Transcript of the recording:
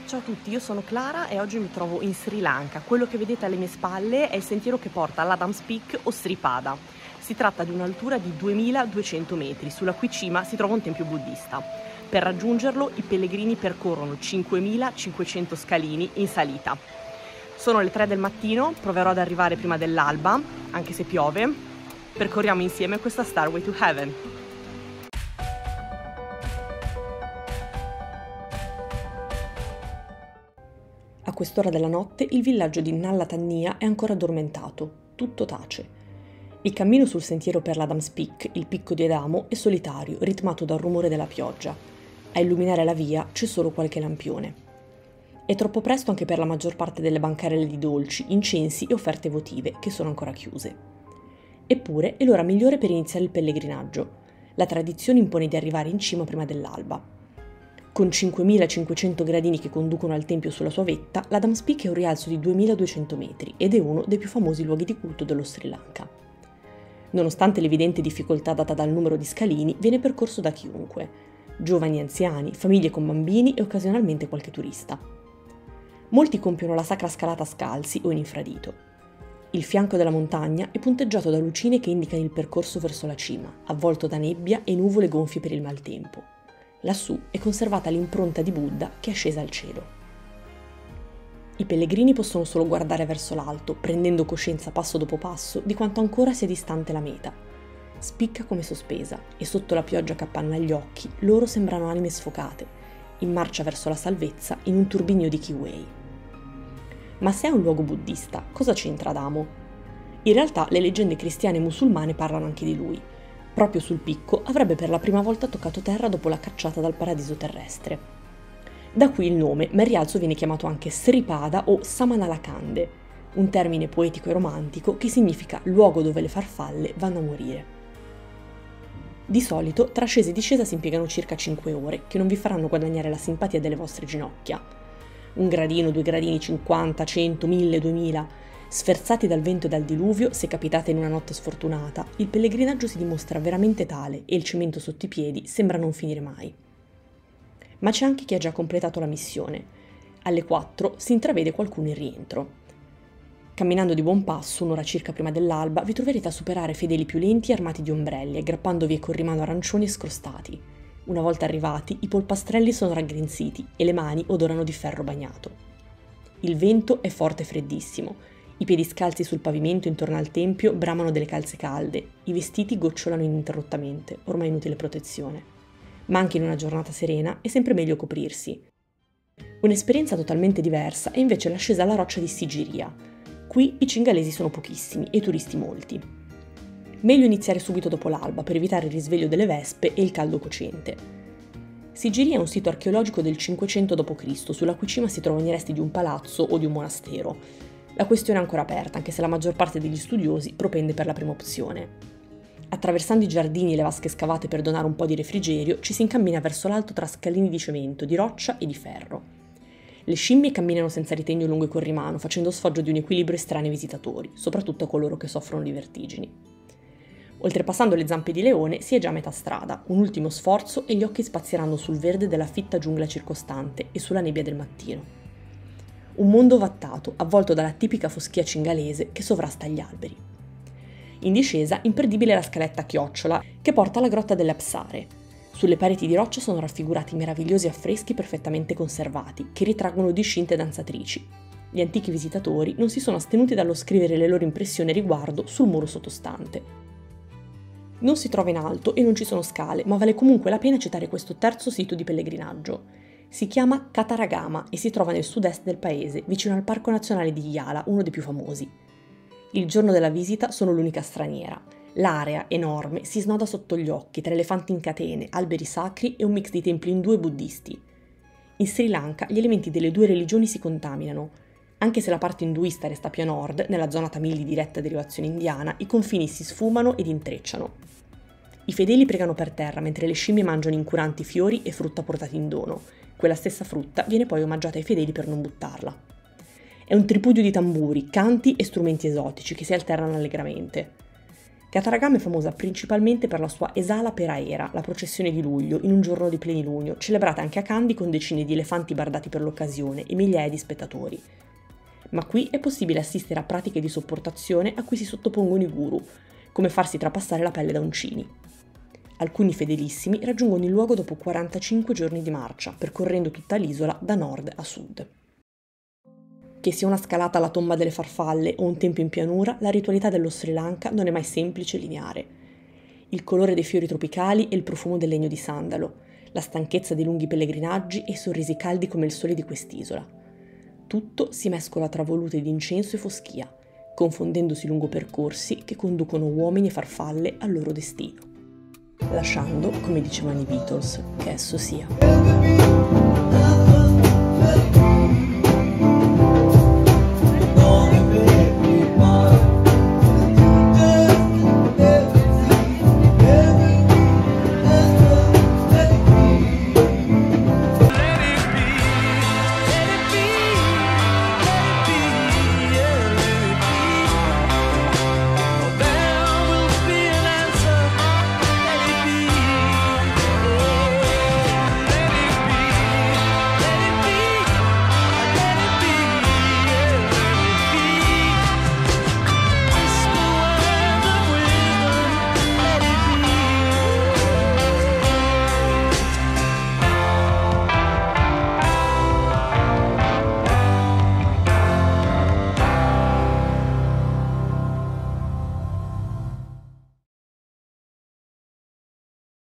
Ciao a tutti, io sono Clara e oggi mi trovo in Sri Lanka. Quello che vedete alle mie spalle è il sentiero che porta all'Adams Peak o Sripada. Si tratta di un'altura di 2200 metri, sulla cui cima si trova un tempio buddista. Per raggiungerlo i pellegrini percorrono 5500 scalini in salita. Sono le 3 del mattino, proverò ad arrivare prima dell'alba, anche se piove. Percorriamo insieme questa Stairway to Heaven. A quest'ora della notte il villaggio di Nalla Tannia è ancora addormentato, tutto tace. Il cammino sul sentiero per l'Adams Peak, il picco di Adamo, è solitario, ritmato dal rumore della pioggia. A illuminare la via c'è solo qualche lampione. È troppo presto anche per la maggior parte delle bancarelle di dolci, incensi e offerte votive, che sono ancora chiuse. Eppure è l'ora migliore per iniziare il pellegrinaggio. La tradizione impone di arrivare in cima prima dell'alba. Con 5.500 gradini che conducono al tempio sulla sua vetta, l'Adams Peak è un rialzo di 2.200 metri ed è uno dei più famosi luoghi di culto dello Sri Lanka. Nonostante l'evidente difficoltà data dal numero di scalini, viene percorso da chiunque: giovani e anziani, famiglie con bambini e occasionalmente qualche turista. Molti compiono la sacra scalata scalzi o in infradito. Il fianco della montagna è punteggiato da lucine che indicano il percorso verso la cima, avvolto da nebbia e nuvole gonfie per il maltempo. Lassù è conservata l'impronta di Buddha che è scesa al cielo. I pellegrini possono solo guardare verso l'alto, prendendo coscienza passo dopo passo di quanto ancora sia distante la meta. Spicca come sospesa e sotto la pioggia che appanna gli occhi loro sembrano anime sfocate, in marcia verso la salvezza in un turbinio di Kiwei. Ma se è un luogo buddista, cosa c'entra Adamo? In realtà le leggende cristiane e musulmane parlano anche di lui. Proprio sul picco avrebbe per la prima volta toccato terra dopo la cacciata dal paradiso terrestre. Da qui il nome, ma il rialzo viene chiamato anche Sripada o Samanalakande, un termine poetico e romantico che significa luogo dove le farfalle vanno a morire. Di solito tra ascesa e discesa si impiegano circa 5 ore, che non vi faranno guadagnare la simpatia delle vostre ginocchia. Un gradino, 2 gradini, 50, 100, 1000, 2000... Sferzati dal vento e dal diluvio, se capitate in una notte sfortunata, il pellegrinaggio si dimostra veramente tale e il cemento sotto i piedi sembra non finire mai. Ma c'è anche chi ha già completato la missione. Alle 4 si intravede qualcuno in rientro. Camminando di buon passo, un'ora circa prima dell'alba, vi troverete a superare fedeli più lenti armati di ombrelli, aggrappandovi ai corrimano arancioni e scrostati. Una volta arrivati, i polpastrelli sono raggrinziti e le mani odorano di ferro bagnato. Il vento è forte e freddissimo. I piedi scalzi sul pavimento intorno al tempio bramano delle calze calde, i vestiti gocciolano ininterrottamente, ormai inutile protezione. Ma anche in una giornata serena è sempre meglio coprirsi. Un'esperienza totalmente diversa è invece l'ascesa alla roccia di Sigiriya. Qui i cingalesi sono pochissimi e i turisti molti. Meglio iniziare subito dopo l'alba per evitare il risveglio delle vespe e il caldo cocente. Sigiriya è un sito archeologico del 500 d.C., sulla cui cima si trovano i resti di un palazzo o di un monastero. La questione è ancora aperta, anche se la maggior parte degli studiosi propende per la prima opzione. Attraversando i giardini e le vasche scavate per donare un po' di refrigerio, ci si incammina verso l'alto tra scalini di cemento, di roccia e di ferro. Le scimmie camminano senza ritegno lungo i corrimano, facendo sfoggio di un equilibrio estraneo ai visitatori, soprattutto a coloro che soffrono di vertigini. Oltrepassando le zampe di leone si è già a metà strada, un ultimo sforzo e gli occhi spazieranno sul verde della fitta giungla circostante e sulla nebbia del mattino. Un mondo ovattato, avvolto dalla tipica foschia cingalese che sovrasta gli alberi. In discesa, imperdibile la scaletta a chiocciola che porta alla grotta delle Apsare. Sulle pareti di roccia sono raffigurati meravigliosi affreschi perfettamente conservati, che ritraggono discinte danzatrici. Gli antichi visitatori non si sono astenuti dallo scrivere le loro impressioni a riguardo sul muro sottostante. Non si trova in alto e non ci sono scale, ma vale comunque la pena citare questo terzo sito di pellegrinaggio. Si chiama Kataragama e si trova nel sud-est del paese, vicino al Parco Nazionale di Yala, uno dei più famosi. Il giorno della visita sono l'unica straniera. L'area, enorme, si snoda sotto gli occhi tra elefanti in catene, alberi sacri e un mix di templi indù e buddisti. In Sri Lanka gli elementi delle due religioni si contaminano. Anche se la parte induista resta più a nord, nella zona Tamil di diretta derivazione indiana, i confini si sfumano ed intrecciano. I fedeli pregano per terra mentre le scimmie mangiano incuranti fiori e frutta portati in dono. Quella stessa frutta viene poi omaggiata ai fedeli per non buttarla. È un tripudio di tamburi, canti e strumenti esotici che si alternano allegramente. Cataragam è famosa principalmente per la sua Esala per Aera, la processione di luglio, in un giorno di plenilunio, celebrata anche a Kandy con decine di elefanti bardati per l'occasione e migliaia di spettatori. Ma qui è possibile assistere a pratiche di sopportazione a cui si sottopongono i guru, come farsi trapassare la pelle da uncini. Alcuni fedelissimi raggiungono il luogo dopo 45 giorni di marcia, percorrendo tutta l'isola da nord a sud. Che sia una scalata alla tomba delle farfalle o un tempio in pianura, la ritualità dello Sri Lanka non è mai semplice e lineare. Il colore dei fiori tropicali e il profumo del legno di sandalo, la stanchezza dei lunghi pellegrinaggi e i sorrisi caldi come il sole di quest'isola. Tutto si mescola tra volute di incenso e foschia, confondendosi lungo percorsi che conducono uomini e farfalle al loro destino, lasciando, come dicevano i Beatles, che esso sia.